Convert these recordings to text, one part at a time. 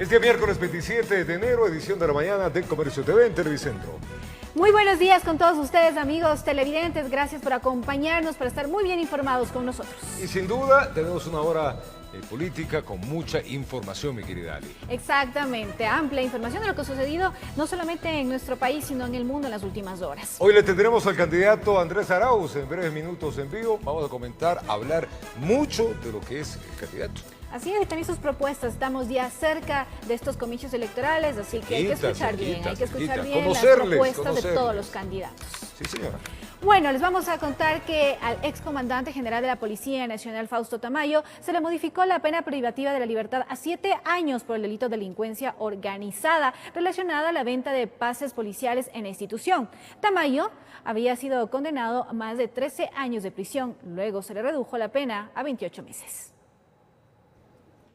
Este miércoles 27 de enero, edición de la mañana de Comercio TV en Televicentro. Muy buenos días con todos ustedes, amigos televidentes. Gracias por acompañarnos, por estar muy bien informados con nosotros. Y sin duda, tenemos una hora política con mucha información, mi querida Ali. Exactamente, amplia información de lo que ha sucedido no solamente en nuestro país, sino en el mundo en las últimas horas. Hoy le tendremos al candidato Andrés Arauz en breves minutos en vivo. Vamos a comentar, hablar mucho de lo que es el candidato. Así es, también sus propuestas. Estamos ya cerca de estos comicios electorales, así que hay que escuchar bien las propuestas de todos los candidatos. Sí, señora. Bueno, les vamos a contar que al excomandante general de la Policía Nacional, Fausto Tamayo, se le modificó la pena privativa de la libertad a 7 años por el delito de delincuencia organizada relacionada a la venta de pases policiales en la institución. Tamayo había sido condenado a más de 13 años de prisión. Luego se le redujo la pena a 28 meses.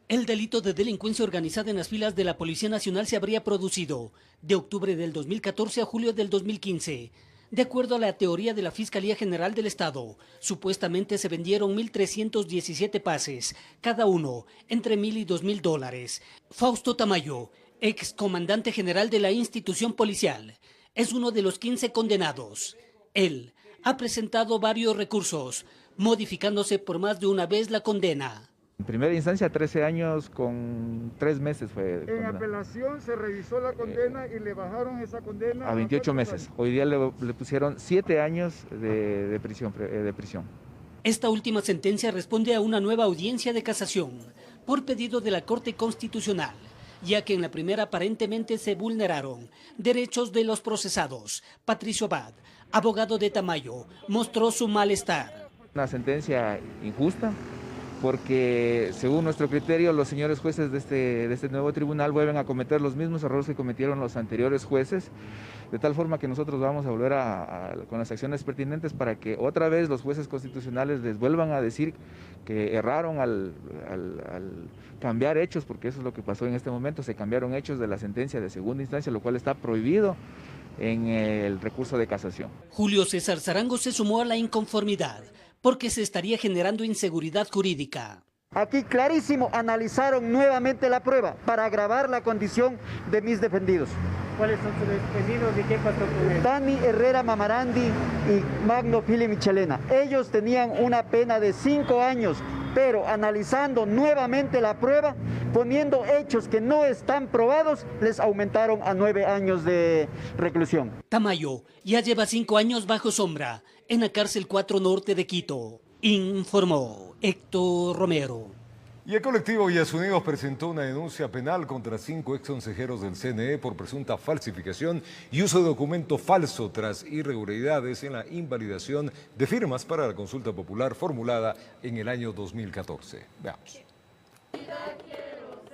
El delito de delincuencia organizada en las filas de la Policía Nacional se habría producido de octubre del 2014 a julio del 2015. De acuerdo a la teoría de la Fiscalía General del Estado, supuestamente se vendieron 1.317 pases, cada uno entre $1.000 y $2.000. Fausto Tamayo, ex comandante general de la institución policial, es uno de los 15 condenados. Él ha presentado varios recursos, modificándose por más de una vez la condena. En primera instancia, 13 años con 3 meses fue. En apelación se revisó la condena y le bajaron esa condena a 28 meses. Hoy día le pusieron 7 años de prisión. Esta última sentencia responde a una nueva audiencia de casación por pedido de la Corte Constitucional, ya que en la primera aparentemente se vulneraron derechos de los procesados. Patricio Abad, abogado de Tamayo, mostró su malestar. Una sentencia injusta, porque según nuestro criterio los señores jueces de este nuevo tribunal vuelven a cometer los mismos errores que cometieron los anteriores jueces, de tal forma que nosotros vamos a volver con las acciones pertinentes para que otra vez los jueces constitucionales les vuelvan a decir que erraron al cambiar hechos, porque eso es lo que pasó en este momento, se cambiaron hechos de la sentencia de segunda instancia, lo cual está prohibido en el recurso de casación. Julio César Zarango se sumó a la inconformidad, porque se estaría generando inseguridad jurídica. Aquí clarísimo analizaron nuevamente la prueba para agravar la condición de mis defendidos. ¿Cuáles son sus defendidos y qué pasó con él? Dani Herrera Mamarandi y Magno Pili Michelena. Ellos tenían una pena de 5 años, pero analizando nuevamente la prueba, poniendo hechos que no están probados, les aumentaron a 9 años de reclusión. Tamayo ya lleva 5 años bajo sombra en la cárcel 4 Norte de Quito, informó Héctor Romero. Y el colectivo Yas Unidos presentó una denuncia penal contra 5 exconsejeros del CNE por presunta falsificación y uso de documento falso tras irregularidades en la invalidación de firmas para la consulta popular formulada en el año 2014. Veamos.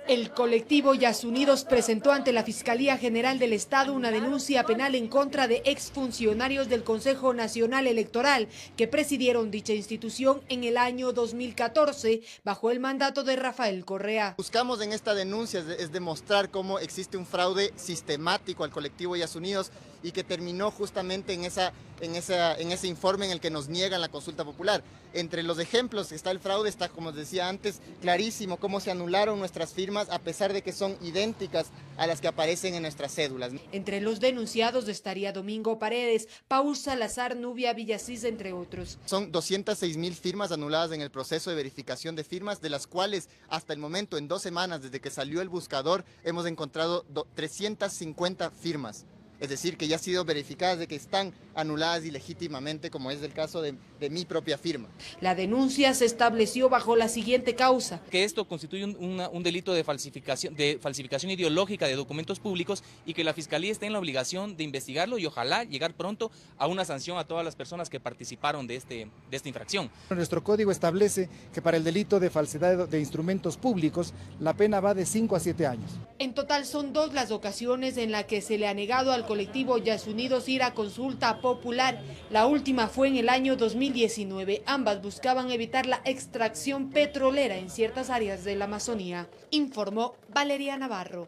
El colectivo Yas Unidos presentó ante la Fiscalía General del Estado una denuncia penal en contra de exfuncionarios del Consejo Nacional Electoral que presidieron dicha institución en el año 2014 bajo el mandato de Rafael Correa. Buscamos en esta denuncia es demostrar cómo existe un fraude sistemático al colectivo Yas Unidos y que terminó justamente en ese informe en el que nos niegan la consulta popular. Entre los ejemplos que está el fraude, está, como decía antes, clarísimo cómo se anularon nuestras firmas a pesar de que son idénticas a las que aparecen en nuestras cédulas. Entre los denunciados estaría Domingo Paredes, Paul Salazar, Nubia Villasís, entre otros. Son 206.000 firmas anuladas en el proceso de verificación de firmas, de las cuales hasta el momento, en 2 semanas desde que salió el buscador, hemos encontrado 350 firmas. Es decir, que ya han sido verificadas de que están anuladas ilegítimamente, como es el caso de mi propia firma. La denuncia se estableció bajo la siguiente causa. Que esto constituye un delito de falsificación ideológica de documentos públicos y que la Fiscalía esté en la obligación de investigarlo y ojalá llegar pronto a una sanción a todas las personas que participaron de esta infracción. Nuestro código establece que para el delito de falsedad de instrumentos públicos la pena va de 5 a 7 años. En total son 2 las ocasiones en las que se le ha negado al colectivo Yas Unidos ir a consulta popular. La última fue en el año 2019. Ambas buscaban evitar la extracción petrolera en ciertas áreas de la Amazonía, informó Valeria Navarro.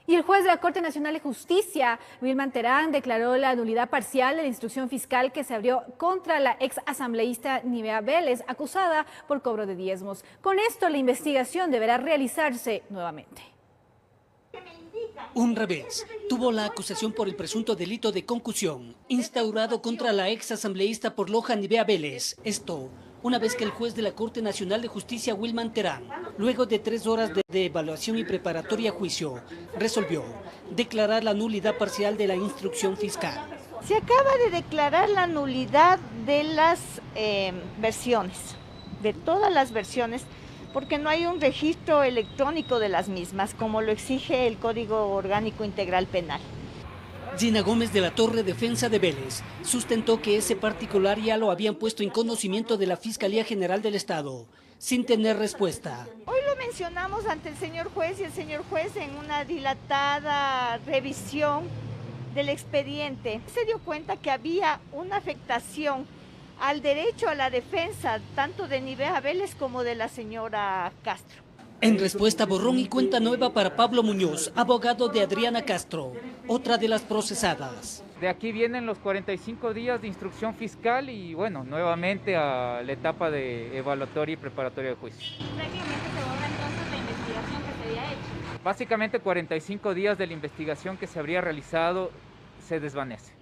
Y el juez de la Corte Nacional de Justicia, Wilman Terán, declaró la nulidad parcial de la instrucción fiscal que se abrió contra la ex asambleísta Nivea Vélez, acusada por cobro de diezmos. Con esto, la investigación deberá realizarse nuevamente. Un revés tuvo la acusación por el presunto delito de concusión instaurado contra la ex asambleísta por Loja Nivea Vélez. Esto una vez que el juez de la Corte Nacional de Justicia, Wilman Terán, luego de 3 horas de evaluación y preparatoria a juicio, resolvió declarar la nulidad parcial de la instrucción fiscal. Se acaba de declarar la nulidad de las versiones, de todas las versiones, porque no hay un registro electrónico de las mismas, como lo exige el Código Orgánico Integral Penal. Gina Gómez de la Torre, defensa de Vélez, sustentó que ese particular ya lo habían puesto en conocimiento de la Fiscalía General del Estado, sin tener respuesta. Hoy lo mencionamos ante el señor juez y el señor juez en una dilatada revisión del expediente se dio cuenta que había una afectación al derecho a la defensa tanto de Nivea Vélez como de la señora Castro. En respuesta, borrón y cuenta nueva para Pablo Muñoz, abogado de Adriana Castro, otra de las procesadas. De aquí vienen los 45 días de instrucción fiscal y bueno, nuevamente a la etapa de evaluatoria y preparatoria de juicio. Prácticamente se borra entonces la investigación que se había hecho. Básicamente 45 días de la investigación que se habría realizado se desvanece.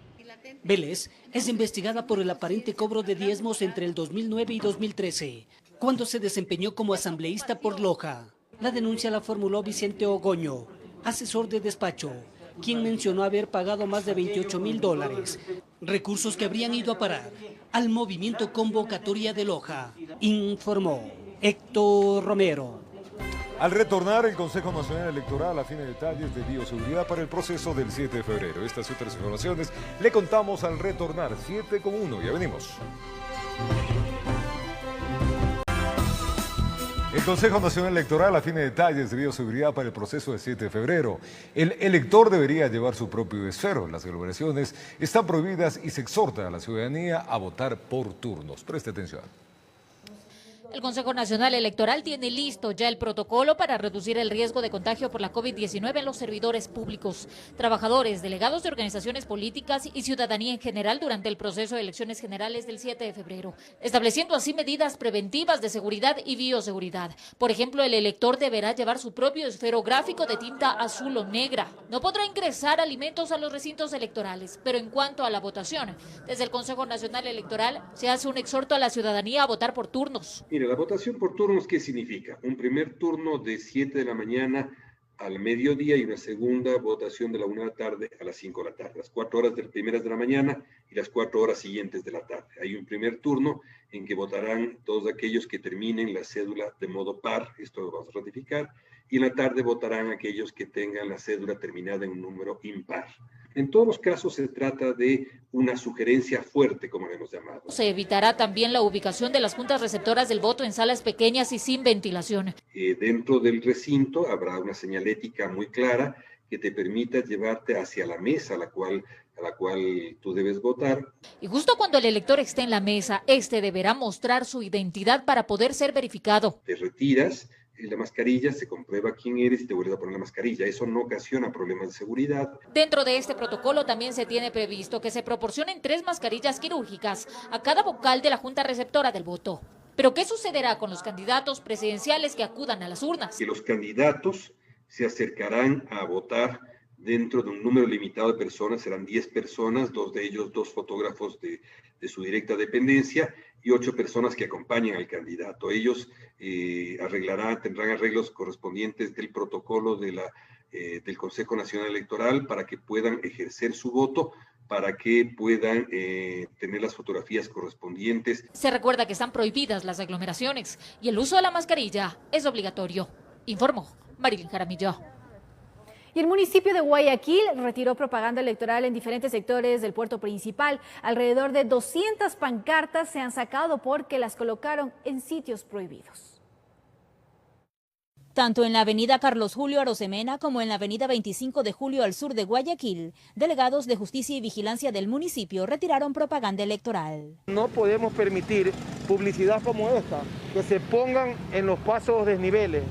Vélez es investigada por el aparente cobro de diezmos entre el 2009 y 2013, cuando se desempeñó como asambleísta por Loja. La denuncia la formuló Vicente Ogoño, asesor de despacho, quien mencionó haber pagado más de $28.000, recursos que habrían ido a parar al movimiento Convocatoria de Loja, informó Héctor Romero. Al retornar, el Consejo Nacional Electoral afina detalles de bioseguridad para el proceso del 7 de febrero. Estas y otras informaciones le contamos al retornar. 7:1, ya venimos. El Consejo Nacional Electoral afina detalles de bioseguridad para el proceso del 7 de febrero. El elector debería llevar su propio esfero. Las aglomeraciones están prohibidas y se exhorta a la ciudadanía a votar por turnos. Preste atención. El Consejo Nacional Electoral tiene listo ya el protocolo para reducir el riesgo de contagio por la COVID-19 en los servidores públicos, trabajadores, delegados de organizaciones políticas y ciudadanía en general durante el proceso de elecciones generales del 7 de febrero, estableciendo así medidas preventivas de seguridad y bioseguridad. Por ejemplo, el elector deberá llevar su propio esferográfico de tinta azul o negra. No podrá ingresar alimentos a los recintos electorales, pero en cuanto a la votación, desde el Consejo Nacional Electoral se hace un exhorto a la ciudadanía a votar por turnos. Mire, la votación por turnos, ¿qué significa? Un primer turno de 7 de la mañana al mediodía y una segunda votación de la 1 de la tarde a las 5 de la tarde. Las 4 horas primeras de la mañana y las 4 horas siguientes de la tarde. Hay un primer turno en que votarán todos aquellos que terminen la cédula de modo par, esto lo vamos a ratificar, y en la tarde votarán aquellos que tengan la cédula terminada en un número impar. En todos los casos se trata de una sugerencia fuerte, como le hemos llamado. Se evitará también la ubicación de las juntas receptoras del voto en salas pequeñas y sin ventilación. Dentro del recinto habrá una señalética muy clara que te permita llevarte hacia la mesa a la cual tú debes votar. Y justo cuando el elector esté en la mesa, este deberá mostrar su identidad para poder ser verificado. Te retiras la mascarilla, se comprueba quién eres y te vuelves a poner la mascarilla. Eso no ocasiona problemas de seguridad. Dentro de este protocolo también se tiene previsto que se proporcionen 3 mascarillas quirúrgicas a cada vocal de la junta receptora del voto. ¿Pero qué sucederá con los candidatos presidenciales que acudan a las urnas? Que los candidatos se acercarán a votar dentro de un número limitado de personas, serán 10 personas, 2 de ellos 2 fotógrafos de su directa dependencia y 8 personas que acompañan al candidato. Ellos tendrán arreglos correspondientes del protocolo del Consejo Nacional Electoral para que puedan ejercer su voto, para que puedan tener las fotografías correspondientes. Se recuerda que están prohibidas las aglomeraciones y el uso de la mascarilla es obligatorio. Informó Marilyn Jaramillo. Y el municipio de Guayaquil retiró propaganda electoral en diferentes sectores del puerto principal. Alrededor de 200 pancartas se han sacado porque las colocaron en sitios prohibidos. Tanto en la avenida Carlos Julio Arosemena como en la avenida 25 de Julio al sur de Guayaquil, delegados de Justicia y Vigilancia del municipio retiraron propaganda electoral. No podemos permitir publicidad como esta, que se pongan en los pasos desniveles,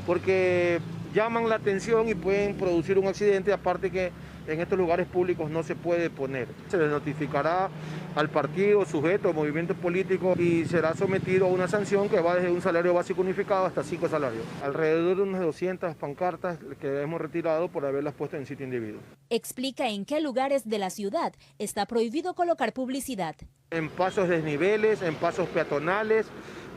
porque llaman la atención y pueden producir un accidente, aparte que en estos lugares públicos no se puede poner. Se les notificará al partido, sujeto, al movimiento político y será sometido a una sanción que va desde un salario básico unificado hasta 5 salarios. Alrededor de unas 200 pancartas que hemos retirado por haberlas puesto en sitio indebido. Explica en qué lugares de la ciudad está prohibido colocar publicidad. En pasos desniveles, en pasos peatonales,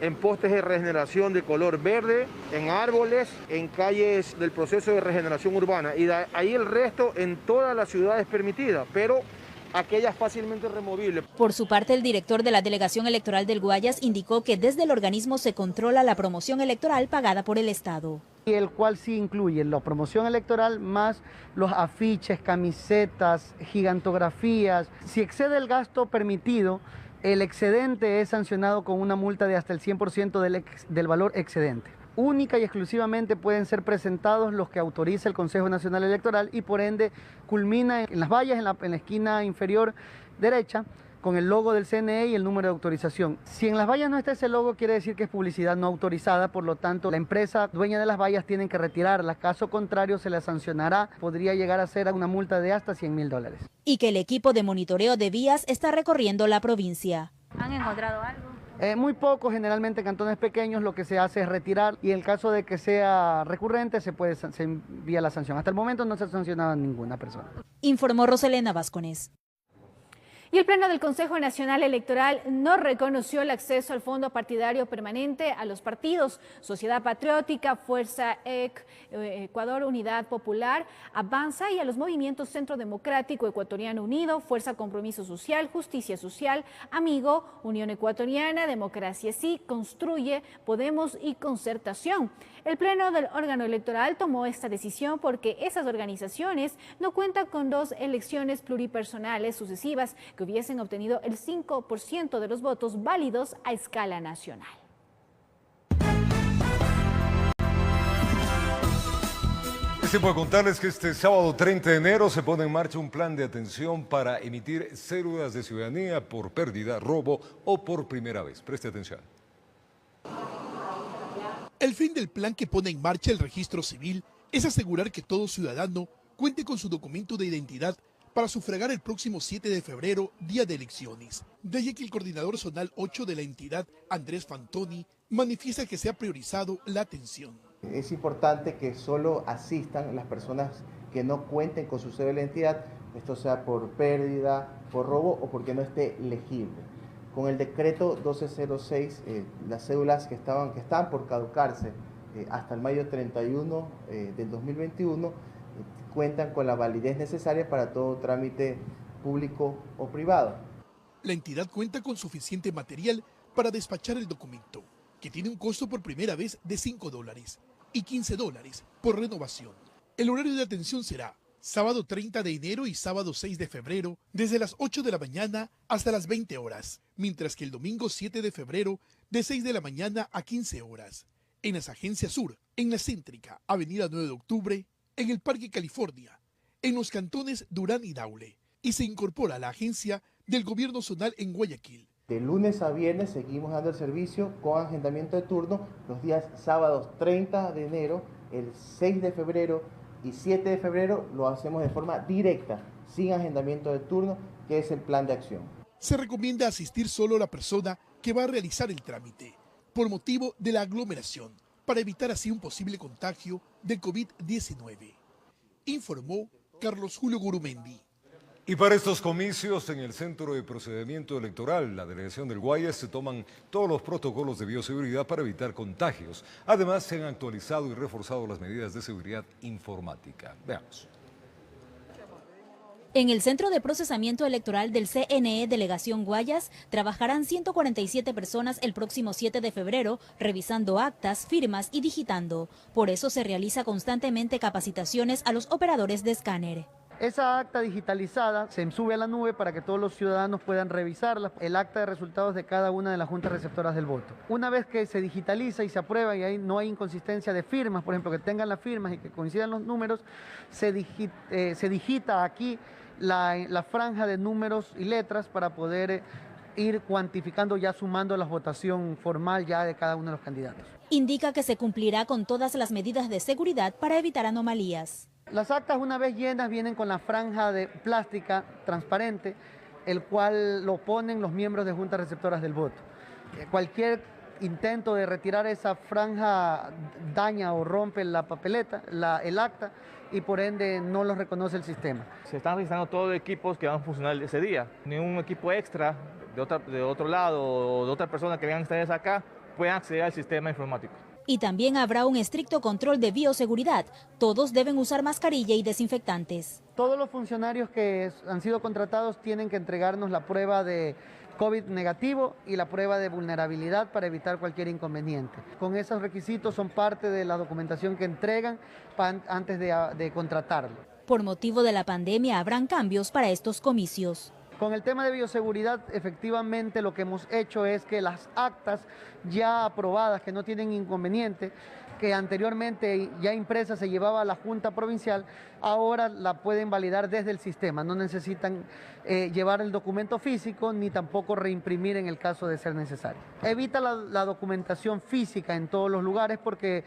en postes de regeneración de color verde, en árboles, en calles del proceso de regeneración urbana. Y de ahí el resto en toda la ciudad es permitida, pero aquellas fácilmente removibles. Por su parte, el director de la Delegación Electoral del Guayas indicó que desde el organismo se controla la promoción electoral pagada por el Estado. Y el cual sí incluye la promoción electoral más los afiches, camisetas, gigantografías. Si excede el gasto permitido, el excedente es sancionado con una multa de hasta el 100% del valor excedente. Única y exclusivamente pueden ser presentados los que autoriza el Consejo Nacional Electoral y por ende culmina en las vallas en la esquina inferior derecha con el logo del CNE y el número de autorización. Si en las vallas no está ese logo, quiere decir que es publicidad no autorizada, por lo tanto la empresa dueña de las vallas tiene que retirarla, caso contrario se la sancionará, podría llegar a ser una multa de hasta $100.000. Y que el equipo de monitoreo de vías está recorriendo la provincia. ¿Han encontrado algo? Muy poco, generalmente en cantones pequeños lo que se hace es retirar y en caso de que sea recurrente se envía la sanción. Hasta el momento no se ha sancionado a ninguna persona. Informó Roselena Vázquez. Y el Pleno del Consejo Nacional Electoral no reconoció el acceso al fondo partidario permanente a los partidos Sociedad Patriótica, Fuerza Ecuador Unidad Popular, Avanza y a los movimientos Centro Democrático Ecuatoriano Unido, Fuerza Compromiso Social, Justicia Social, Amigo, Unión Ecuatoriana, Democracia Sí, Construye, Podemos y Concertación. El Pleno del órgano electoral tomó esta decisión porque esas organizaciones no cuentan con 2 elecciones pluripersonales sucesivas que hubiesen obtenido el 5% de los votos válidos a escala nacional. Es tiempo de contarles que este sábado 30 de enero se pone en marcha un plan de atención para emitir cédulas de ciudadanía por pérdida, robo o por primera vez. Preste atención. El fin del plan que pone en marcha el registro civil es asegurar que todo ciudadano cuente con su documento de identidad para sufragar el próximo 7 de febrero, día de elecciones. De allí que el coordinador zonal 8 de la entidad, Andrés Fantoni, manifiesta que se ha priorizado la atención. Es importante que solo asistan las personas que no cuenten con su cédula de identidad, esto sea por pérdida, por robo o porque no esté legible. Con el decreto 1206, las cédulas que están por caducarse hasta el mayo 31 del 2021 cuentan con la validez necesaria para todo trámite público o privado. La entidad cuenta con suficiente material para despachar el documento, que tiene un costo por primera vez de $5 y $15 por renovación. El horario de atención será sábado 30 de enero y sábado 6 de febrero, desde las 8 de la mañana hasta las 20 horas, mientras que el domingo 7 de febrero, de 6 de la mañana a 15 horas. En las agencias sur, en la céntrica, avenida 9 de octubre, en el Parque California, en los cantones Durán y Daule, y se incorpora a la agencia del gobierno zonal en Guayaquil. De lunes a viernes seguimos dando el servicio con agendamiento de turno los días sábados 30 de enero, el 6 de febrero y 7 de febrero lo hacemos de forma directa, sin agendamiento de turno, que es el plan de acción. Se recomienda asistir solo a la persona que va a realizar el trámite, por motivo de la aglomeración, para evitar así un posible contagio del COVID-19. Informó Carlos Julio Gurumendi. Y para estos comicios en el Centro de Procedimiento Electoral, la Delegación del Guayas, se toman todos los protocolos de bioseguridad para evitar contagios. Además, se han actualizado y reforzado las medidas de seguridad informática. Veamos. En el Centro de Procesamiento Electoral del CNE Delegación Guayas trabajarán 147 personas el próximo 7 de febrero, revisando actas, firmas y digitando. Por eso se realiza constantemente capacitaciones a los operadores de escáner. Esa acta digitalizada se sube a la nube para que todos los ciudadanos puedan revisarla, el acta de resultados de cada una de las juntas receptoras del voto. Una vez que se digitaliza y se aprueba y ahí no hay inconsistencia de firmas, por ejemplo, que tengan las firmas y que coincidan los números, se digita aquí la franja de números y letras para poder ir cuantificando, ya sumando la votación formal ya de cada uno de los candidatos. Indica que se cumplirá con todas las medidas de seguridad para evitar anomalías. Las actas, una vez llenas, vienen con la franja de plástica transparente el cual lo ponen los miembros de juntas receptoras del voto. Cualquier intento de retirar esa franja daña o rompe la papeleta, el acta, y por ende no los reconoce el sistema. Se están registrando todos los equipos que van a funcionar ese día. Ningún equipo extra de otro lado o de otra persona que vengan ustedes acá pueden acceder al sistema informático. Y también habrá un estricto control de bioseguridad. Todos deben usar mascarilla y desinfectantes. Todos los funcionarios que han sido contratados tienen que entregarnos la prueba de COVID negativo y la prueba de vulnerabilidad para evitar cualquier inconveniente. Con esos requisitos son parte de la documentación que entregan antes de contratarlo. Por motivo de la pandemia habrán cambios para estos comicios. Con el tema de bioseguridad, efectivamente lo que hemos hecho es que las actas ya aprobadas, que no tienen inconveniente, que anteriormente ya impresa se llevaba a la Junta Provincial, ahora la pueden validar desde el sistema. No necesitan llevar el documento físico ni tampoco reimprimir en el caso de ser necesario. Evita la documentación física en todos los lugares porque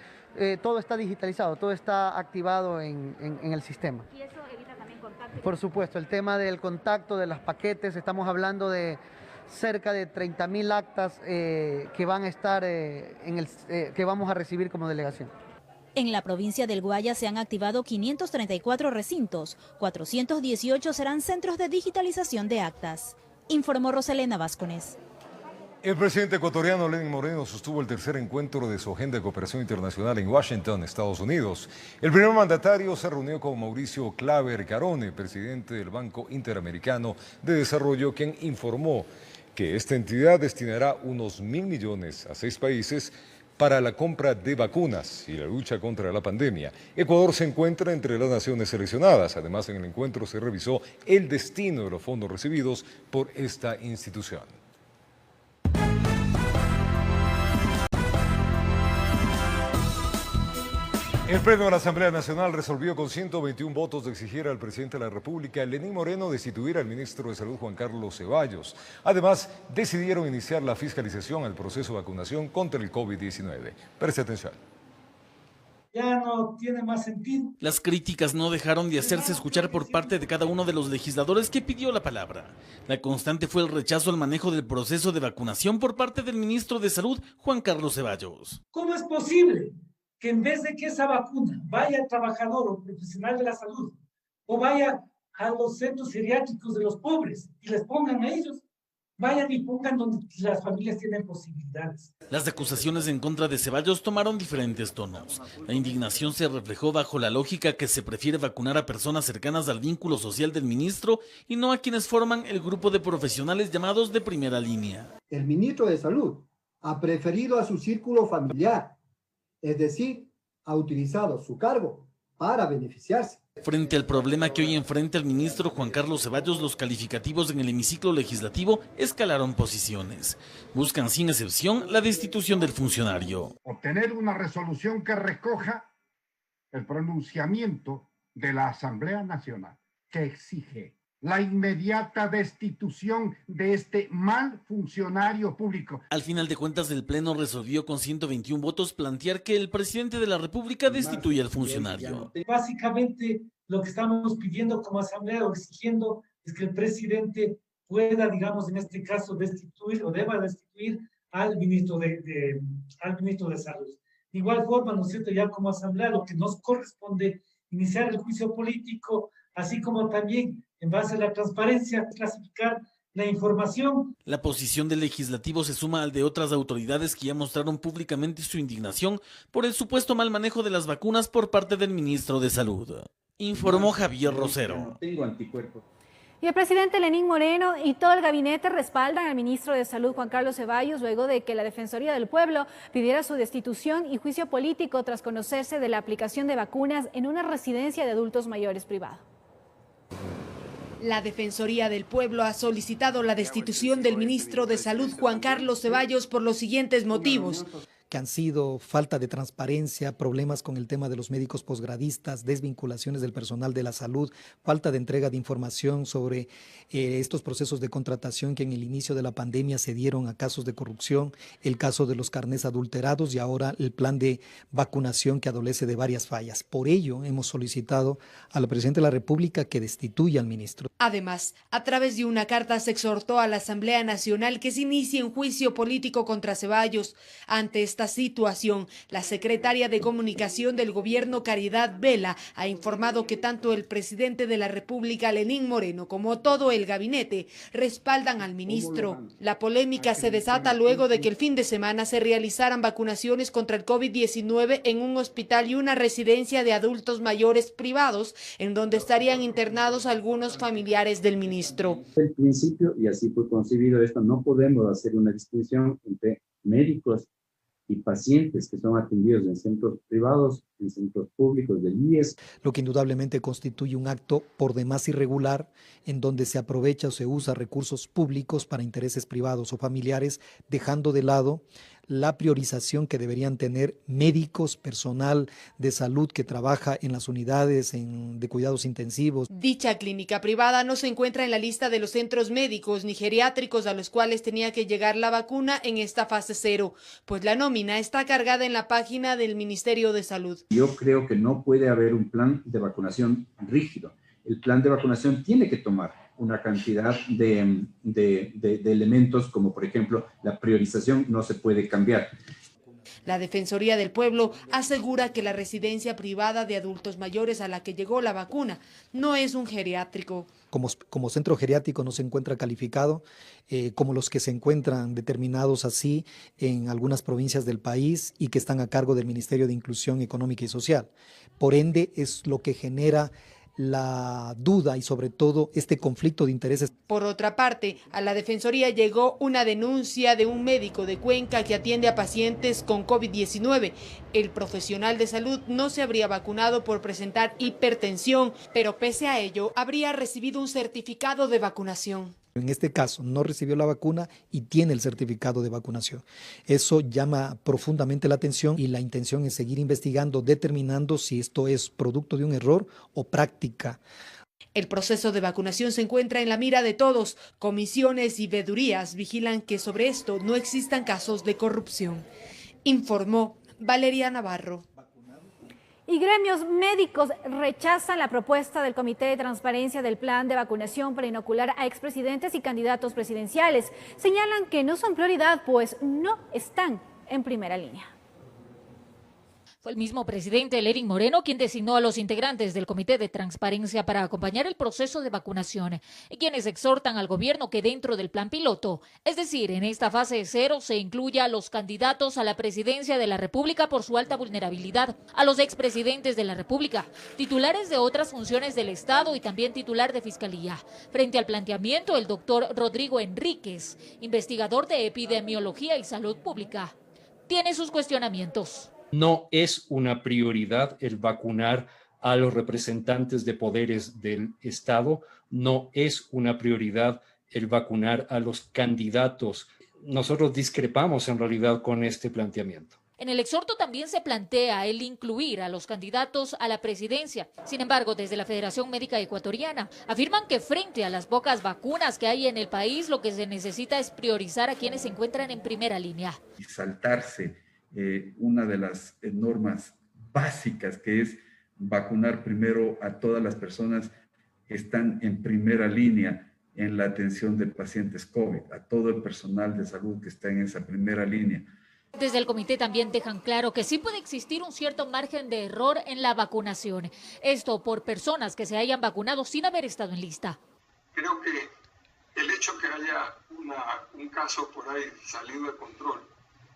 todo está digitalizado, todo está activado en el sistema. ¿Y eso evita también contacto? Por supuesto, el tema del contacto, de los paquetes, estamos hablando de cerca de 30.000 actas que van a estar que vamos a recibir como delegación. En la provincia del Guayas se han activado 534 recintos, 418 serán centros de digitalización de actas, informó Roselena Vázquez. El presidente ecuatoriano Lenín Moreno sostuvo el tercer encuentro de su agenda de cooperación internacional en Washington, Estados Unidos. El primer mandatario se reunió con Mauricio Claver Carone, presidente del Banco Interamericano de Desarrollo, quien informó que esta entidad destinará unos 1.000 millones a 6 países para la compra de vacunas y la lucha contra la pandemia. Ecuador se encuentra entre las naciones seleccionadas. Además, en el encuentro se revisó el destino de los fondos recibidos por esta institución. El Pleno de la Asamblea Nacional resolvió con 121 votos de exigir al presidente de la República, Lenín Moreno, destituir al ministro de Salud, Juan Carlos Ceballos. Además, decidieron iniciar la fiscalización al proceso de vacunación contra el COVID-19. Preste atención. Ya no tiene más sentido. Las críticas no dejaron de hacerse escuchar por parte de cada uno de los legisladores que pidió la palabra. La constante fue el rechazo al manejo del proceso de vacunación por parte del ministro de Salud, Juan Carlos Ceballos. ¿Cómo es posible que en vez de que esa vacuna vaya al trabajador o profesional de la salud o vaya a los centros geriátricos de los pobres y les pongan a ellos, vayan y pongan donde las familias tienen posibilidades? Las acusaciones en contra de Ceballos tomaron diferentes tonos. La indignación se reflejó bajo la lógica que se prefiere vacunar a personas cercanas al vínculo social del ministro y no a quienes forman el grupo de profesionales llamados de primera línea. El ministro de Salud ha preferido a su círculo familiar, es decir, ha utilizado su cargo para beneficiarse. Frente al problema que hoy enfrenta el ministro Juan Carlos Ceballos, los calificativos en el hemiciclo legislativo escalaron posiciones. Buscan sin excepción la destitución del funcionario. Obtener una resolución que recoja el pronunciamiento de la Asamblea Nacional, que exige la inmediata destitución de este mal funcionario público. Al final de cuentas, el Pleno resolvió con 121 votos plantear que el presidente de la República destituya al funcionario. Básicamente, lo que estamos pidiendo como Asamblea o exigiendo es que el presidente pueda, digamos, en este caso, destituir o deba destituir al ministro de Salud. De igual forma, ¿no es cierto?, ya como Asamblea lo que nos corresponde iniciar el juicio político, así como también en base a la transparencia, clasificar la información. La posición del legislativo se suma al de otras autoridades que ya mostraron públicamente su indignación por el supuesto mal manejo de las vacunas por parte del ministro de Salud. Informó Javier Rosero. Tengo anticuerpos. Y el presidente Lenín Moreno y todo el gabinete respaldan al ministro de Salud, Juan Carlos Ceballos, luego de que la Defensoría del Pueblo pidiera su destitución y juicio político tras conocerse de la aplicación de vacunas en una residencia de adultos mayores privada. La Defensoría del Pueblo ha solicitado la destitución del ministro de Salud, Juan Carlos Ceballos, por los siguientes motivos: que han sido falta de transparencia, problemas con el tema de los médicos posgradistas, desvinculaciones del personal de la salud, falta de entrega de información sobre estos procesos de contratación que en el inicio de la pandemia se dieron a casos de corrupción, el caso de los carnés adulterados y ahora el plan de vacunación que adolece de varias fallas. Por ello, hemos solicitado al presidente de la República que destituya al ministro. Además, a través de una carta se exhortó a la Asamblea Nacional que se inicie un juicio político contra Ceballos. Ante esta situación, la secretaria de Comunicación del Gobierno, Caridad Vela, ha informado que tanto el presidente de la República, Lenín Moreno, como todo el gabinete respaldan al ministro. La polémica se desata luego de que el fin de semana se realizaran vacunaciones contra el COVID-19 en un hospital y una residencia de adultos mayores privados, en donde estarían internados algunos familiares del ministro. El principio, y así fue concebido esto, no podemos hacer una distinción entre médicos y pacientes que son atendidos en centros privados, en centros públicos del IES. Lo que indudablemente constituye un acto por demás irregular en donde se aprovecha o se usa recursos públicos para intereses privados o familiares, dejando de lado la priorización que deberían tener médicos, personal de salud que trabaja en las unidades de cuidados intensivos. Dicha clínica privada no se encuentra en la lista de los centros médicos ni geriátricos a los cuales tenía que llegar la vacuna en esta fase 0, pues la nómina está cargada en la página del Ministerio de Salud. Yo creo que no puede haber un plan de vacunación rígido. El plan de vacunación tiene que tomar una cantidad de elementos, como por ejemplo la priorización no se puede cambiar. La Defensoría del Pueblo asegura que la residencia privada de adultos mayores a la que llegó la vacuna no es un geriátrico. Como centro geriátrico no se encuentra calificado, como los que se encuentran determinados así en algunas provincias del país y que están a cargo del Ministerio de Inclusión Económica y Social. Por ende, es lo que genera la duda y sobre todo este conflicto de intereses. Por otra parte, a la Defensoría llegó una denuncia de un médico de Cuenca que atiende a pacientes con COVID-19. El profesional de salud no se habría vacunado por presentar hipertensión, pero pese a ello habría recibido un certificado de vacunación. En este caso no recibió la vacuna y tiene el certificado de vacunación. Eso llama profundamente la atención y la intención es seguir investigando, determinando si esto es producto de un error o práctica. El proceso de vacunación se encuentra en la mira de todos. Comisiones y veedurías vigilan que sobre esto no existan casos de corrupción. Informó Valeria Navarro. Y gremios médicos rechazan la propuesta del Comité de Transparencia del plan de vacunación para inocular a expresidentes y candidatos presidenciales. Señalan que no son prioridad, pues no están en primera línea. Fue el mismo presidente Lenín Moreno quien designó a los integrantes del Comité de Transparencia para acompañar el proceso de vacunación y quienes exhortan al gobierno que dentro del plan piloto, es decir, en esta fase 0, se incluya a los candidatos a la presidencia de la República por su alta vulnerabilidad, a los expresidentes de la República, titulares de otras funciones del Estado y también titular de Fiscalía. Frente al planteamiento, el doctor Rodrigo Enríquez, investigador de epidemiología y salud pública, tiene sus cuestionamientos. No es una prioridad el vacunar a los representantes de poderes del Estado, no es una prioridad el vacunar a los candidatos. Nosotros discrepamos en realidad con este planteamiento. En el exhorto también se plantea el incluir a los candidatos a la presidencia. Sin embargo, desde la Federación Médica Ecuatoriana afirman que frente a las pocas vacunas que hay en el país, lo que se necesita es priorizar a quienes se encuentran en primera línea. Y saltarse una de las normas básicas, que es vacunar primero a todas las personas que están en primera línea en la atención de pacientes COVID, a todo el personal de salud que está en esa primera línea. Desde el comité también dejan claro que sí puede existir un cierto margen de error en la vacunación. Esto por personas que se hayan vacunado sin haber estado en lista. Creo que el hecho que haya un caso por ahí salido de control,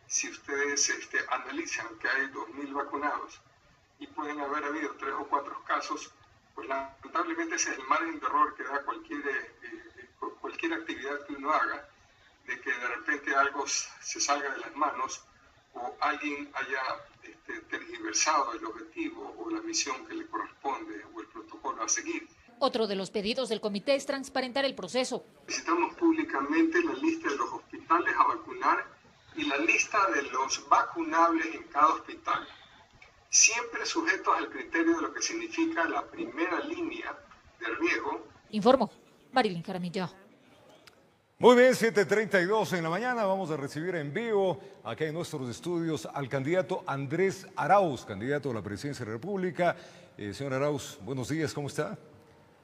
si ustedes analizan que hay 2.000 vacunados y pueden haber habido 3 o 4 casos, pues lamentablemente ese es el margen de error que da cualquier actividad que uno haga, de que de repente algo se salga de las manos o alguien haya tergiversado el objetivo o la misión que le corresponde o el protocolo a seguir. Otro de los pedidos del comité es transparentar el proceso. Solicitamos públicamente la lista de los hospitales a vacunar y la lista de los vacunables en cada hospital, siempre sujetos al criterio de lo que significa la primera línea de riesgo. Informó Marilyn Jaramillo. Muy bien, 7:32 en la mañana. Vamos a recibir en vivo, acá en nuestros estudios, al candidato Andrés Arauz, candidato a la presidencia de la República. Señor Arauz, buenos días, ¿cómo está?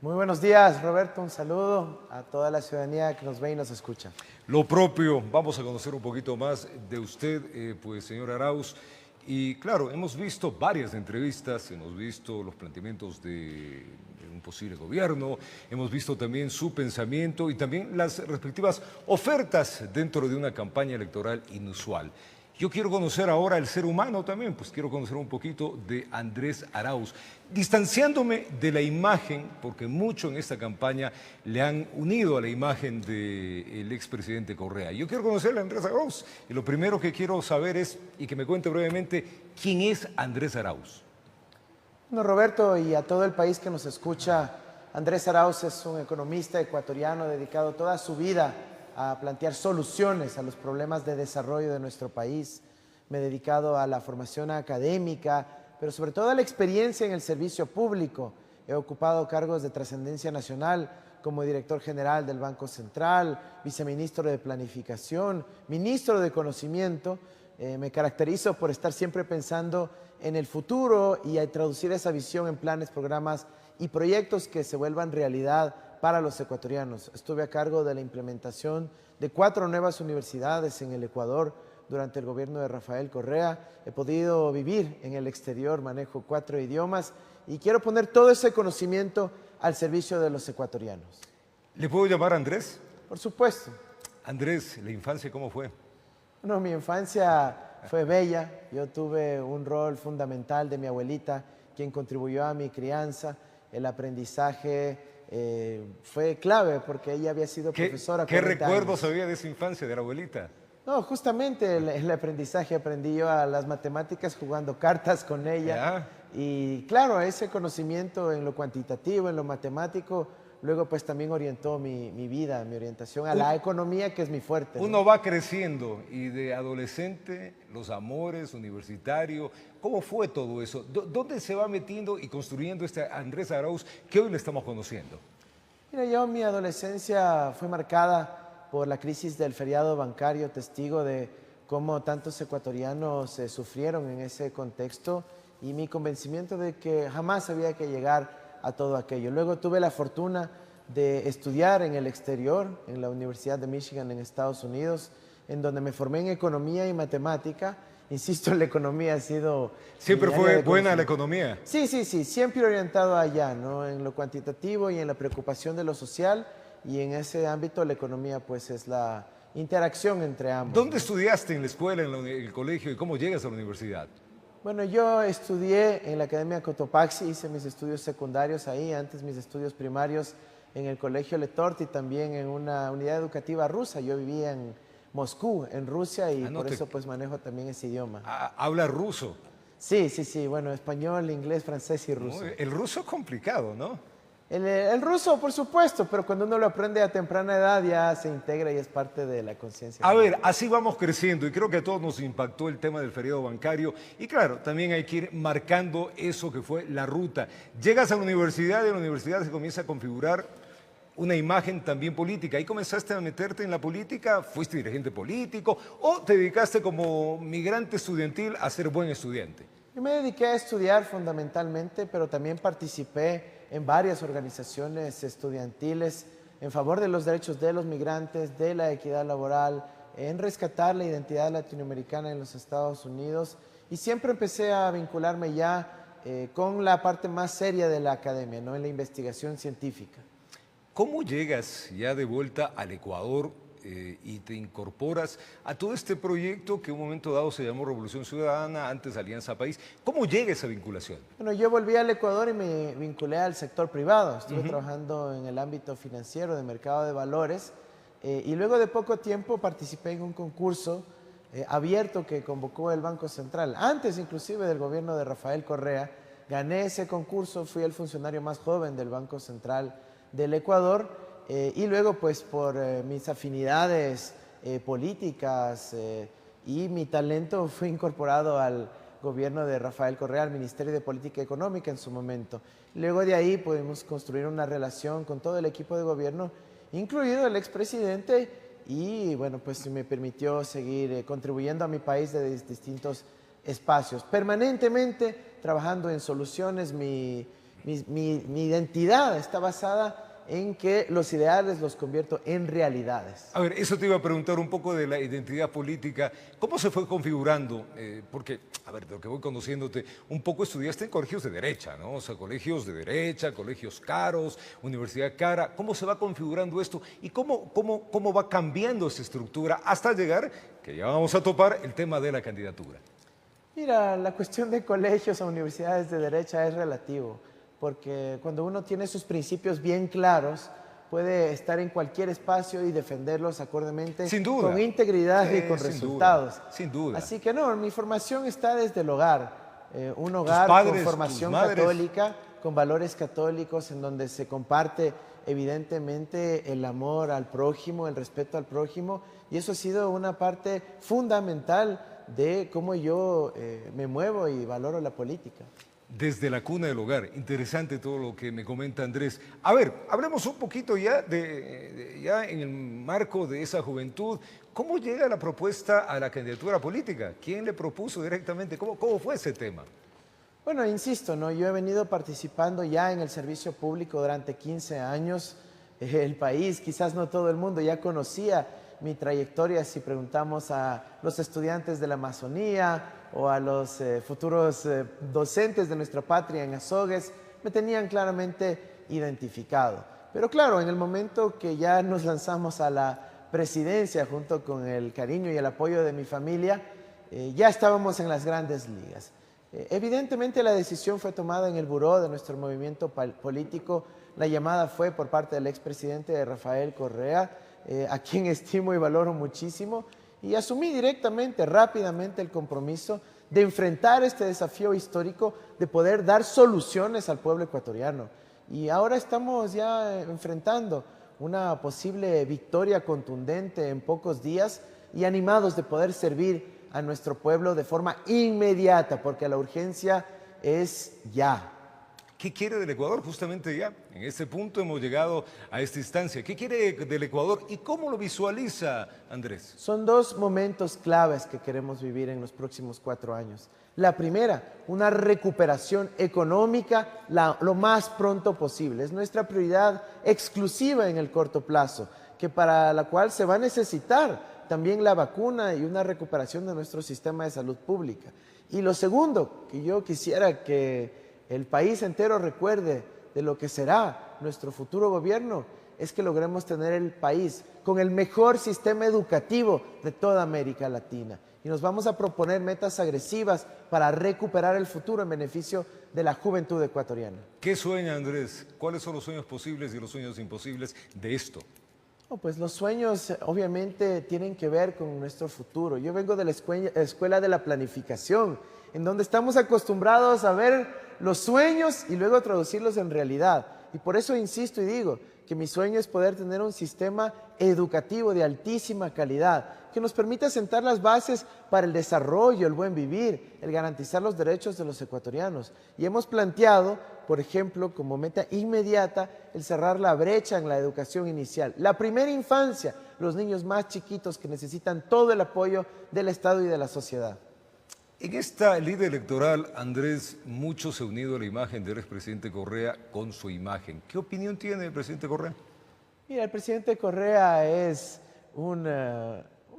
Muy buenos días, Roberto. Un saludo a toda la ciudadanía que nos ve y nos escucha. Lo propio, vamos a conocer un poquito más de usted, pues, señor Arauz. Y claro, hemos visto varias entrevistas, hemos visto los planteamientos de un posible gobierno, hemos visto también su pensamiento y también las respectivas ofertas dentro de una campaña electoral inusual. Yo quiero conocer ahora el ser humano también, pues quiero conocer un poquito de Andrés Arauz, distanciándome de la imagen, porque mucho en esta campaña le han unido a la imagen del expresidente Correa. Yo quiero conocer a Andrés Arauz y lo primero que quiero saber es, y que me cuente brevemente, ¿quién es Andrés Arauz? Bueno, Roberto, y a todo el país que nos escucha, Andrés Arauz es un economista ecuatoriano dedicado toda su vida a plantear soluciones a los problemas de desarrollo de nuestro país. Me he dedicado a la formación académica, pero sobre todo a la experiencia en el servicio público. He ocupado cargos de trascendencia nacional como director general del Banco Central, viceministro de Planificación, ministro de Conocimiento. Me caracterizo por estar siempre pensando en el futuro y a traducir esa visión en planes, programas y proyectos que se vuelvan realidad para los ecuatorianos. Estuve a cargo de la implementación de 4 nuevas universidades en el Ecuador durante el gobierno de Rafael Correa. He podido vivir en el exterior, manejo 4 idiomas y quiero poner todo ese conocimiento al servicio de los ecuatorianos. ¿Le puedo llamar Andrés? Por supuesto. Andrés, ¿la infancia cómo fue? Bueno, mi infancia fue bella. Yo tuve un rol fundamental de mi abuelita, quien contribuyó a mi crianza. El aprendizaje fue clave porque ella había sido profesora. ¿Qué recuerdos había de esa infancia, de la abuelita? No, justamente el aprendizaje aprendí yo a las matemáticas jugando cartas con ella. Ya. Y claro, ese conocimiento en lo cuantitativo, en lo matemático, luego pues también orientó mi vida, mi orientación a la economía, que es mi fuerte. Uno va creciendo y de adolescente, los amores, universitario, ¿cómo fue todo eso? ¿Dónde se va metiendo y construyendo este Andrés Arauz que hoy le estamos conociendo? Mira, mi adolescencia fue marcada por la crisis del feriado bancario, testigo de cómo tantos ecuatorianos sufrieron en ese contexto y mi convencimiento de que jamás había que llegar a todo aquello. Luego tuve la fortuna de estudiar en el exterior, en la Universidad de Michigan en Estados Unidos, en donde me formé en economía y matemática. Insisto, la economía ha sido... ¿Siempre fue buena la economía? Sí, siempre orientado allá, ¿no? En lo cuantitativo y en la preocupación de lo social, y en ese ámbito la economía pues es la interacción entre ambos. ¿Dónde estudiaste? ¿En la escuela, en el colegio? ¿Y cómo llegas a la universidad? Bueno, yo estudié en la Academia Cotopaxi, hice mis estudios secundarios ahí, antes mis estudios primarios en el Colegio Letort y también en una unidad educativa rusa. Yo vivía en Moscú, en Rusia, y por eso pues manejo también ese idioma. ¿Habla ruso? Sí, bueno, español, inglés, francés y ruso. El ruso es complicado, ¿no? El ruso, por supuesto, pero cuando uno lo aprende a temprana edad ya se integra y es parte de la conciencia. A ver, así vamos creciendo y creo que a todos nos impactó el tema del feriado bancario y claro, también hay que ir marcando eso que fue la ruta. Llegas a la universidad y en la universidad se comienza a configurar una imagen también política. ¿Ahí comenzaste a meterte en la política? ¿Fuiste dirigente político o te dedicaste como migrante estudiantil a ser buen estudiante? Yo me dediqué a estudiar fundamentalmente, pero también participé en varias organizaciones estudiantiles en favor de los derechos de los migrantes, de la equidad laboral, en rescatar la identidad latinoamericana en los Estados Unidos, y siempre empecé a vincularme ya con la parte más seria de la academia, ¿no? En la investigación científica. ¿Cómo llegas ya de vuelta al Ecuador y te incorporas a todo este proyecto que en un momento dado se llamó Revolución Ciudadana, antes Alianza País? ¿Cómo llega esa vinculación? Bueno, yo volví al Ecuador y me vinculé al sector privado. Estuve trabajando en el ámbito financiero, de mercado de valores, y luego de poco tiempo participé en un concurso abierto que convocó el Banco Central. Antes inclusive del gobierno de Rafael Correa, gané ese concurso, fui el funcionario más joven del Banco Central del Ecuador, y luego pues por mis afinidades políticas y mi talento fue incorporado al gobierno de Rafael Correa, al Ministerio de Política Económica en su momento. Luego de ahí pudimos construir una relación con todo el equipo de gobierno, incluido el expresidente, y bueno, pues me permitió seguir contribuyendo a mi país de distintos espacios, permanentemente trabajando en soluciones. Mi identidad está basada en que los ideales los convierto en realidades. A ver, eso te iba a preguntar un poco de la identidad política. ¿Cómo se fue configurando? Porque, a ver, de lo que voy conociéndote, un poco estudiaste en colegios de derecha, ¿no? O sea, colegios de derecha, colegios caros, universidad cara. ¿Cómo se va configurando esto? ¿Y cómo va cambiando esa estructura hasta llegar, que ya vamos a topar, el tema de la candidatura? Mira, la cuestión de colegios o universidades de derecha es relativo, porque cuando uno tiene sus principios bien claros, puede estar en cualquier espacio y defenderlos acordemente, sin duda, con integridad y con resultados. Sin duda. Así que no, mi formación está desde el hogar, un hogar con formación católica, con valores católicos, en donde se comparte evidentemente el amor al prójimo, el respeto al prójimo, y eso ha sido una parte fundamental de cómo yo me muevo y valoro la política. Desde la cuna del hogar. Interesante todo lo que me comenta Andrés. A ver, hablemos un poquito ya ya en el marco de esa juventud. ¿Cómo llega la propuesta a la candidatura política? ¿Quién le propuso directamente? ¿Cómo fue ese tema? Bueno, insisto, ¿no? Yo he venido participando ya en el servicio público durante 15 años. El país, quizás no todo el mundo, ya conocía mi trayectoria si preguntamos a los estudiantes de la Amazonía o a los futuros docentes de nuestra patria en Azogues, me tenían claramente identificado. Pero claro, en el momento que ya nos lanzamos a la presidencia junto con el cariño y el apoyo de mi familia, ya estábamos en las grandes ligas. Evidentemente la decisión fue tomada en el buró de nuestro movimiento político. La llamada fue por parte del expresidente Rafael Correa, a quien estimo y valoro muchísimo, y asumí directamente, rápidamente el compromiso de enfrentar este desafío histórico, de poder dar soluciones al pueblo ecuatoriano. Y ahora estamos ya enfrentando una posible victoria contundente en pocos días y animados de poder servir a nuestro pueblo de forma inmediata, porque la urgencia es ya. ¿Qué quiere del Ecuador? Justamente ya, en este punto hemos llegado a esta instancia. ¿Qué quiere del Ecuador y cómo lo visualiza, Andrés? Son dos momentos claves que queremos vivir en los próximos 4 años. La primera, una recuperación económica lo más pronto posible. Es nuestra prioridad exclusiva en el corto plazo, para la cual se va a necesitar también la vacuna y una recuperación de nuestro sistema de salud pública. Y lo segundo, que yo quisiera que el país entero recuerde de lo que será nuestro futuro gobierno, es que logremos tener el país con el mejor sistema educativo de toda América Latina. Y nos vamos a proponer metas agresivas para recuperar el futuro en beneficio de la juventud ecuatoriana. ¿Qué sueña Andrés? ¿Cuáles son los sueños posibles y los sueños imposibles de esto? Pues los sueños obviamente tienen que ver con nuestro futuro. Yo vengo de la escuela de la planificación, en donde estamos acostumbrados a ver los sueños y luego traducirlos en realidad. Y por eso insisto y digo que mi sueño es poder tener un sistema educativo de altísima calidad, que nos permita sentar las bases para el desarrollo, el buen vivir, el garantizar los derechos de los ecuatorianos. Y hemos planteado, por ejemplo, como meta inmediata, el cerrar la brecha en la educación inicial. La primera infancia, los niños más chiquitos que necesitan todo el apoyo del Estado y de la sociedad. En esta lida electoral, Andrés, mucho se ha unido a la imagen del expresidente Correa con su imagen. ¿Qué opinión tiene el presidente Correa? Mira, el presidente Correa es un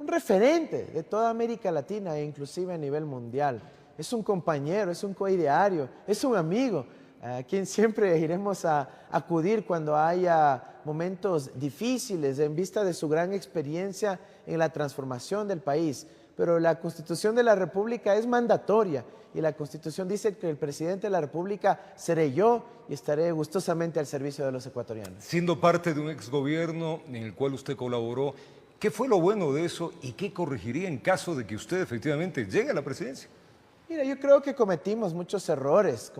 referente de toda América Latina e inclusive a nivel mundial. Es un compañero, es un coideario, es un amigo a quien siempre iremos a acudir cuando haya momentos difíciles en vista de su gran experiencia en la transformación del país. Pero la Constitución de la República es mandatoria y la Constitución dice que el presidente de la República seré yo y estaré gustosamente al servicio de los ecuatorianos. Siendo parte de un exgobierno en el cual usted colaboró, ¿qué fue lo bueno de eso y qué corregiría en caso de que usted efectivamente llegue a la presidencia? Mira, yo creo que cometimos muchos errores,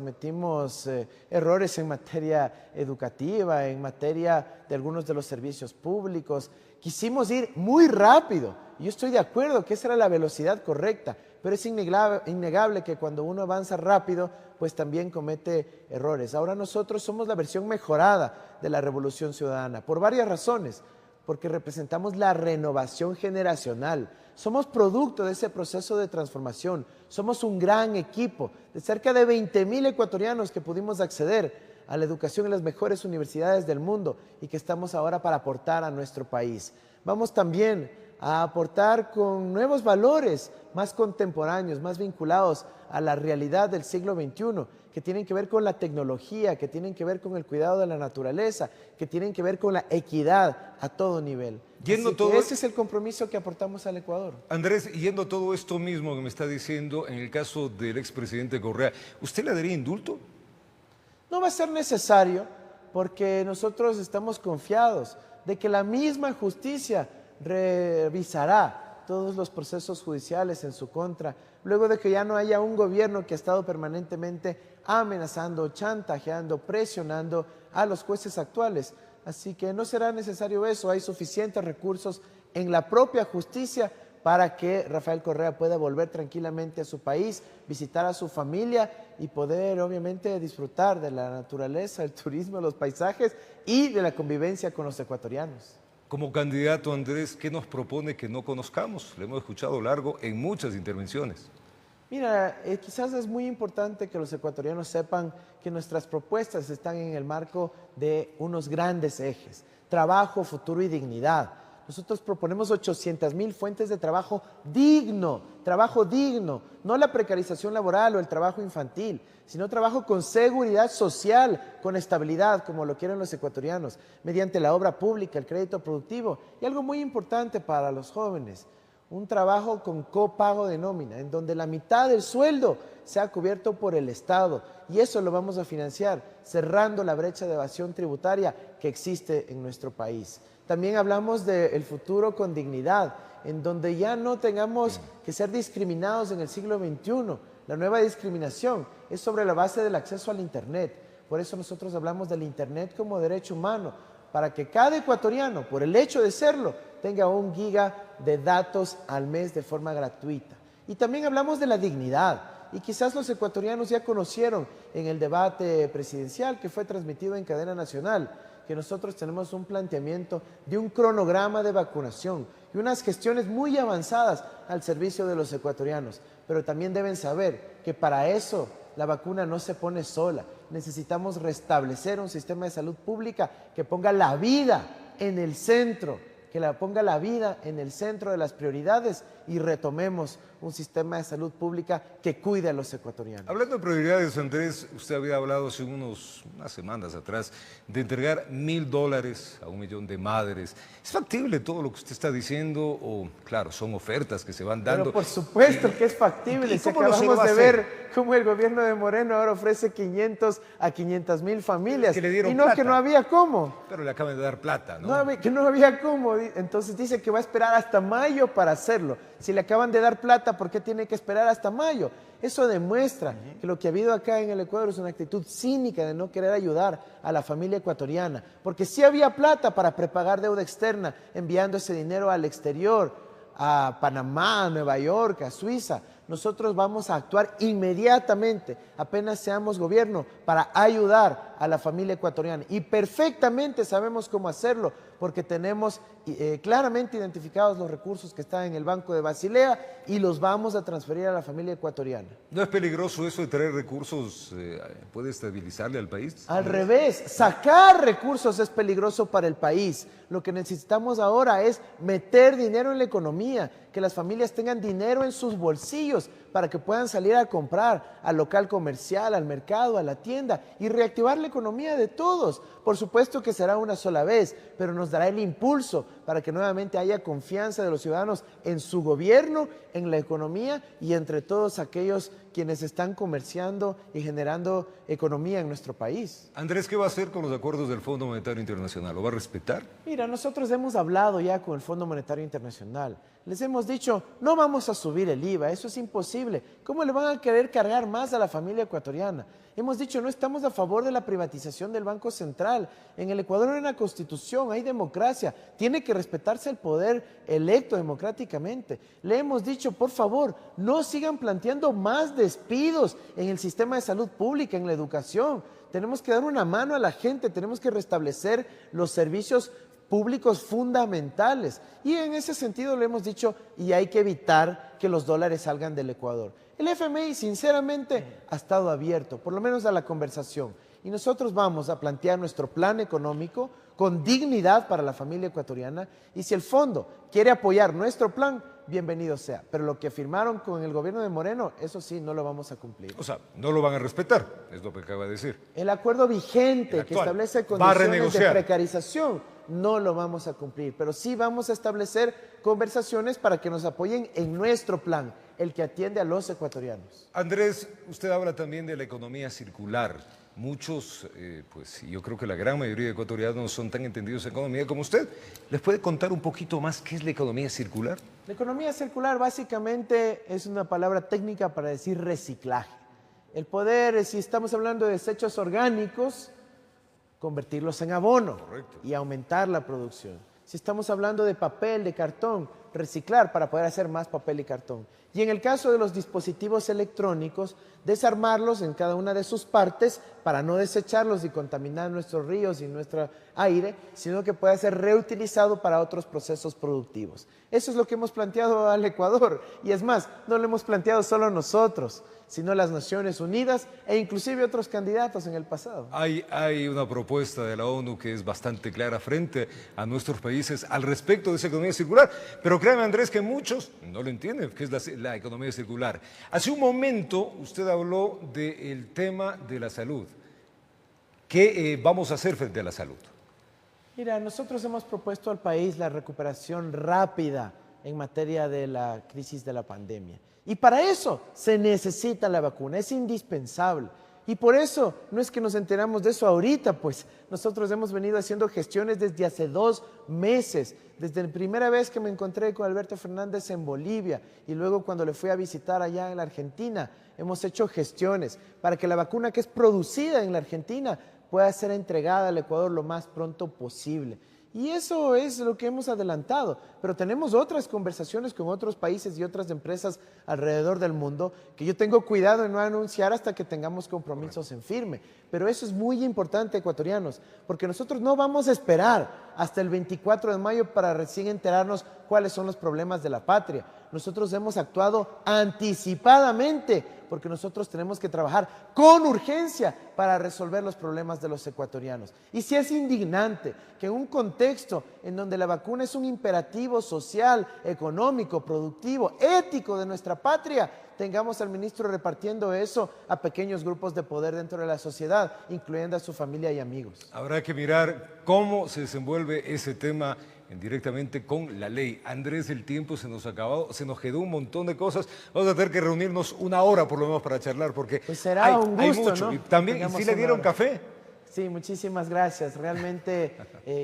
errores en materia educativa, en materia de algunos de los servicios públicos. Quisimos ir muy rápido, y yo estoy de acuerdo que esa era la velocidad correcta, pero es innegable que cuando uno avanza rápido, pues también comete errores. Ahora nosotros somos la versión mejorada de la Revolución Ciudadana, por varias razones, porque representamos la renovación generacional. Somos producto de ese proceso de transformación. Somos un gran equipo de cerca de 20,000 ecuatorianos que pudimos acceder a la educación en las mejores universidades del mundo y que estamos ahora para aportar a nuestro país. Vamos también a aportar con nuevos valores más contemporáneos, más vinculados a la realidad del siglo XXI, que tienen que ver con la tecnología, que tienen que ver con el cuidado de la naturaleza, que tienen que ver con la equidad a todo nivel. Ese es el compromiso que aportamos al Ecuador. Andrés, yendo todo esto mismo que me está diciendo, en el caso del expresidente Correa, ¿usted le daría indulto? No va a ser necesario, porque nosotros estamos confiados de que la misma justicia revisará todos los procesos judiciales en su contra, luego de que ya no haya un gobierno que ha estado permanentemente amenazando, chantajeando, presionando a los jueces actuales. Así que no será necesario eso, hay suficientes recursos en la propia justicia para que Rafael Correa pueda volver tranquilamente a su país, visitar a su familia y poder obviamente disfrutar de la naturaleza, el turismo, los paisajes y de la convivencia con los ecuatorianos. Como candidato, Andrés, ¿qué nos propone que no conozcamos? Le hemos escuchado largo en muchas intervenciones. Mira, quizás es muy importante que los ecuatorianos sepan que nuestras propuestas están en el marco de unos grandes ejes: trabajo, futuro y dignidad. Nosotros proponemos 800,000 fuentes de trabajo digno, no la precarización laboral o el trabajo infantil, sino trabajo con seguridad social, con estabilidad, como lo quieren los ecuatorianos, mediante la obra pública, el crédito productivo y algo muy importante para los jóvenes, un trabajo con copago de nómina, en donde la mitad del sueldo sea cubierto por el Estado, y eso lo vamos a financiar, cerrando la brecha de evasión tributaria que existe en nuestro país. También hablamos del futuro con dignidad, en donde ya no tengamos que ser discriminados en el siglo XXI. La nueva discriminación es sobre la base del acceso al Internet. Por eso nosotros hablamos del Internet como derecho humano, para que cada ecuatoriano, por el hecho de serlo, tenga 1 giga de datos al mes de forma gratuita. Y también hablamos de la dignidad, y quizás los ecuatorianos ya conocieron en el debate presidencial que fue transmitido en cadena nacional, que nosotros tenemos un planteamiento de un cronograma de vacunación y unas gestiones muy avanzadas al servicio de los ecuatorianos. Pero también deben saber que para eso la vacuna no se pone sola. Necesitamos restablecer un sistema de salud pública que ponga la vida en el centro, de las prioridades, y retomemos un sistema de salud pública que cuide a los ecuatorianos. Hablando de prioridades, Andrés, usted había hablado hace unas semanas atrás de entregar $1,000 a 1 millón de madres. ¿Es factible todo lo que usted está diciendo o, claro, son ofertas que se van dando? Pero por supuesto que es factible. Si acabamos de ver cómo el gobierno de Moreno ahora ofrece 500 a 500,000 familias. Que le dieron y no, plata. Que no había cómo. Pero le acaban de dar plata, ¿no? Que no había cómo. Entonces dice que va a esperar hasta mayo para hacerlo. Si le acaban de dar plata, ¿por qué tiene que esperar hasta mayo? Eso demuestra que lo que ha habido acá en el Ecuador es una actitud cínica de no querer ayudar a la familia ecuatoriana, porque sí había plata para prepagar deuda externa, enviando ese dinero al exterior, a Panamá, a Nueva York, a Suiza. Nosotros vamos a actuar inmediatamente, apenas seamos gobierno, para ayudar a la familia ecuatoriana. Y perfectamente sabemos cómo hacerlo, porque tenemos claramente identificados los recursos que están en el Banco de Basilea y los vamos a transferir a la familia ecuatoriana. ¿No es peligroso eso de traer recursos? ¿Puede estabilizarle al país? Al revés, sacar recursos es peligroso para el país. Lo que necesitamos ahora es meter dinero en la economía, que las familias tengan dinero en sus bolsillos para que puedan salir a comprar al local comercial, al mercado, a la tienda y reactivar la economía de todos. Por supuesto que será una sola vez, pero nos dará el impulso para que nuevamente haya confianza de los ciudadanos en su gobierno, en la economía y entre todos aquellos quienes están comerciando y generando economía en nuestro país. Andrés, ¿qué va a hacer con los acuerdos del Fondo Monetario Internacional? ¿Lo va a respetar? Mira, nosotros hemos hablado ya con el Fondo Monetario Internacional. Les hemos dicho, no vamos a subir el IVA, eso es imposible. ¿Cómo le van a querer cargar más a la familia ecuatoriana? Hemos dicho, no estamos a favor de la privatización del Banco Central. En el Ecuador hay una constitución, hay democracia, tiene que respetarse el poder electo democráticamente. Le hemos dicho, por favor, no sigan planteando más despidos en el sistema de salud pública, en la educación. Tenemos que dar una mano a la gente, tenemos que restablecer los servicios públicos fundamentales. Y en ese sentido le hemos dicho, y hay que evitar que los dólares salgan del Ecuador. El FMI, sinceramente, ha estado abierto, por lo menos a la conversación. Y nosotros vamos a plantear nuestro plan económico con dignidad para la familia ecuatoriana. Y si el fondo quiere apoyar nuestro plan, bienvenido sea. Pero lo que firmaron con el gobierno de Moreno, eso sí, no lo vamos a cumplir. O sea, no lo van a respetar, es lo que acaba de decir. El acuerdo vigente que establece condiciones de precarización, no lo vamos a cumplir. Pero sí vamos a establecer conversaciones para que nos apoyen en nuestro plan, el que atiende a los ecuatorianos. Andrés, usted habla también de la economía circular. Muchos, pues yo creo que la gran mayoría de ecuatorianos son tan entendidos en economía como usted. ¿Les puede contar un poquito más qué es la economía circular? La economía circular básicamente es una palabra técnica para decir reciclaje. El poder, si estamos hablando de desechos orgánicos, convertirlos en abono. Correcto. Y aumentar la producción. Si estamos hablando de papel, de cartón, reciclar para poder hacer más papel y cartón. Y en el caso de los dispositivos electrónicos, desarmarlos en cada una de sus partes para no desecharlos y contaminar nuestros ríos y nuestro aire, sino que pueda ser reutilizado para otros procesos productivos. Eso es lo que hemos planteado al Ecuador. Y es más, no lo hemos planteado solo nosotros, sino las Naciones Unidas e inclusive otros candidatos en el pasado. Hay una propuesta de la ONU que es bastante clara frente a nuestros países al respecto de esa economía circular, pero créanme, Andrés, que muchos no lo entienden, que es la economía circular. Hace un momento usted habló del tema de la salud. ¿Qué vamos a hacer frente a la salud? Mira, nosotros hemos propuesto al país la recuperación rápida en materia de la crisis de la pandemia. Y para eso se necesita la vacuna, es indispensable. Y por eso no es que nos enteramos de eso ahorita, pues nosotros hemos venido haciendo gestiones desde hace 2 meses, desde la primera vez que me encontré con Alberto Fernández en Bolivia y luego cuando le fui a visitar allá en la Argentina, hemos hecho gestiones para que la vacuna que es producida en la Argentina pueda ser entregada al Ecuador lo más pronto posible. Y eso es lo que hemos adelantado, pero tenemos otras conversaciones con otros países y otras empresas alrededor del mundo que yo tengo cuidado en no anunciar hasta que tengamos compromisos en firme. Pero eso es muy importante, ecuatorianos, porque nosotros no vamos a esperar hasta el 24 de mayo para recién enterarnos cuáles son los problemas de la patria. Nosotros hemos actuado anticipadamente porque nosotros tenemos que trabajar con urgencia para resolver los problemas de los ecuatorianos. Y si es indignante que en un contexto en donde la vacuna es un imperativo social, económico, productivo, ético de nuestra patria, tengamos al ministro repartiendo eso a pequeños grupos de poder dentro de la sociedad, incluyendo a su familia y amigos. Habrá que mirar cómo se desenvuelve ese tema directamente con la ley. Andrés, el tiempo se nos acabó, se nos quedó un montón de cosas. Vamos a tener que reunirnos 1 hora por lo menos para charlar, porque pues será un gusto, hay mucho. ¿no? Y también, ¿sí le dieron café? Sí, muchísimas gracias. Realmente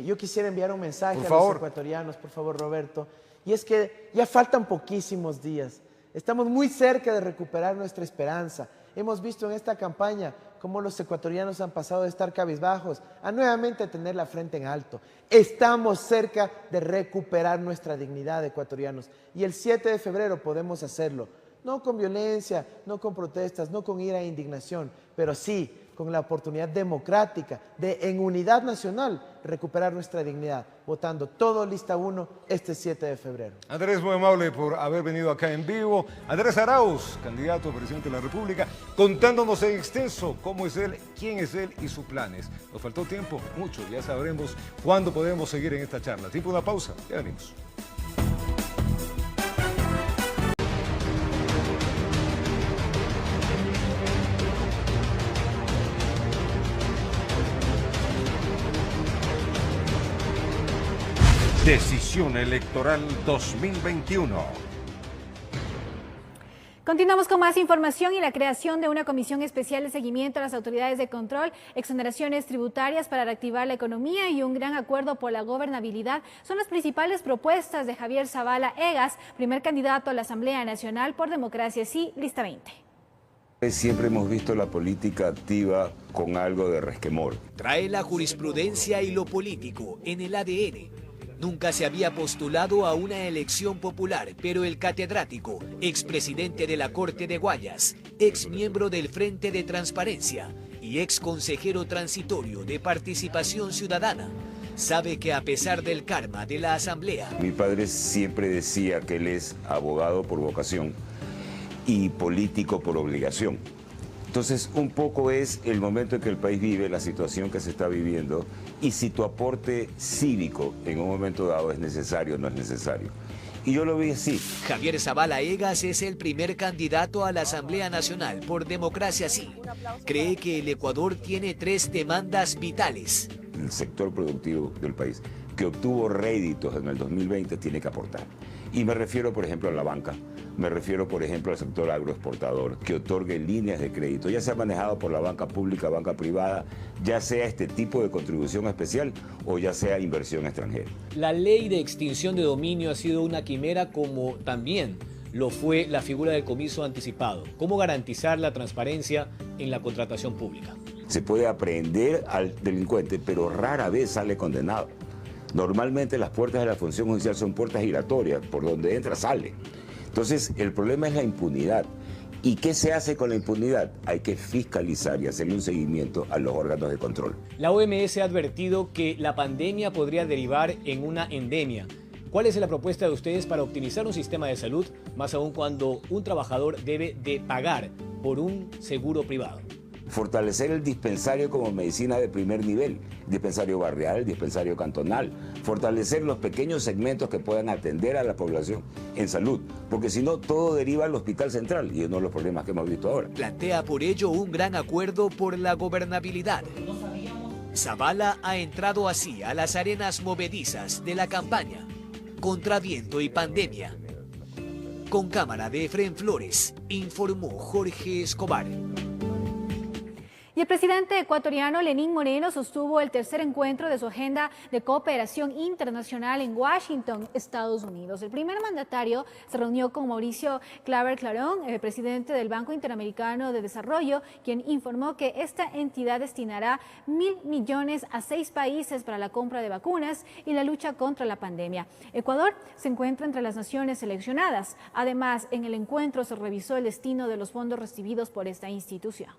yo quisiera enviar un mensaje a los ecuatorianos, por favor, Roberto. Y es que ya faltan poquísimos días. Estamos muy cerca de recuperar nuestra esperanza. Hemos visto en esta campaña cómo los ecuatorianos han pasado de estar cabizbajos a nuevamente tener la frente en alto. Estamos cerca de recuperar nuestra dignidad, ecuatorianos. Y el 7 de febrero podemos hacerlo. No con violencia, no con protestas, no con ira e indignación, pero sí con la oportunidad democrática de, en unidad nacional, recuperar nuestra dignidad, votando todo lista 1 este 7 de febrero. Andrés, muy amable por haber venido acá en vivo. Andrés Arauz, candidato a presidente de la República, contándonos en extenso cómo es él, quién es él y sus planes. Nos faltó tiempo, mucho, ya sabremos cuándo podemos seguir en esta charla. Tiempo de una pausa, ya venimos. Decisión Electoral 2021. Continuamos con más información y la creación de una comisión especial de seguimiento a las autoridades de control, exoneraciones tributarias para reactivar la economía y un gran acuerdo por la gobernabilidad son las principales propuestas de Javier Zavala Egas, primer candidato a la Asamblea Nacional por Democracia Sí, lista 20. Siempre hemos visto la política activa con algo de resquemor. Trae la jurisprudencia y lo político en el ADN. Nunca se había postulado a una elección popular, pero el catedrático, expresidente de la Corte de Guayas, ex miembro del Frente de Transparencia y ex consejero transitorio de Participación Ciudadana, sabe que a pesar del karma de la Asamblea... Mi padre siempre decía que él es abogado por vocación y político por obligación. Entonces, un poco es el momento en que el país vive, la situación que se está viviendo, y si tu aporte cívico en un momento dado es necesario o no es necesario. Y yo lo vi así. Javier Zavala Egas es el primer candidato a la Asamblea Nacional por Democracia Sí. Cree que el Ecuador tiene 3 demandas vitales. El sector productivo del país, que obtuvo réditos en el 2020, tiene que aportar. Y me refiero, por ejemplo, a la banca. Me refiero, por ejemplo, al sector agroexportador, que otorgue líneas de crédito, ya sea manejado por la banca pública, banca privada, ya sea este tipo de contribución especial o ya sea inversión extranjera. La ley de extinción de dominio ha sido una quimera, como también lo fue la figura del comiso anticipado. ¿Cómo garantizar la transparencia en la contratación pública? Se puede aprehender al delincuente, pero rara vez sale condenado. Normalmente las puertas de la función judicial son puertas giratorias, por donde entra, sale. Entonces, el problema es la impunidad. ¿Y qué se hace con la impunidad? Hay que fiscalizar y hacerle un seguimiento a los órganos de control. La OMS ha advertido que la pandemia podría derivar en una endemia. ¿Cuál es la propuesta de ustedes para optimizar un sistema de salud, más aún cuando un trabajador debe de pagar por un seguro privado? Fortalecer el dispensario como medicina de primer nivel, dispensario barrial, dispensario cantonal, fortalecer los pequeños segmentos que puedan atender a la población en salud, porque si no todo deriva al hospital central y es uno de los problemas que hemos visto ahora. Plantea por ello un gran acuerdo por la gobernabilidad. Zavala ha entrado así a las arenas movedizas de la campaña, contra viento y pandemia. Con cámara de Efraín Flores, informó Jorge Escobar. Y el presidente ecuatoriano Lenín Moreno sostuvo el tercer encuentro de su agenda de cooperación internacional en Washington, Estados Unidos. El primer mandatario se reunió con Mauricio Claver Clarón, el presidente del Banco Interamericano de Desarrollo, quien informó que esta entidad destinará 1.000 millones a 6 países para la compra de vacunas y la lucha contra la pandemia. Ecuador se encuentra entre las naciones seleccionadas. Además, en el encuentro se revisó el destino de los fondos recibidos por esta institución.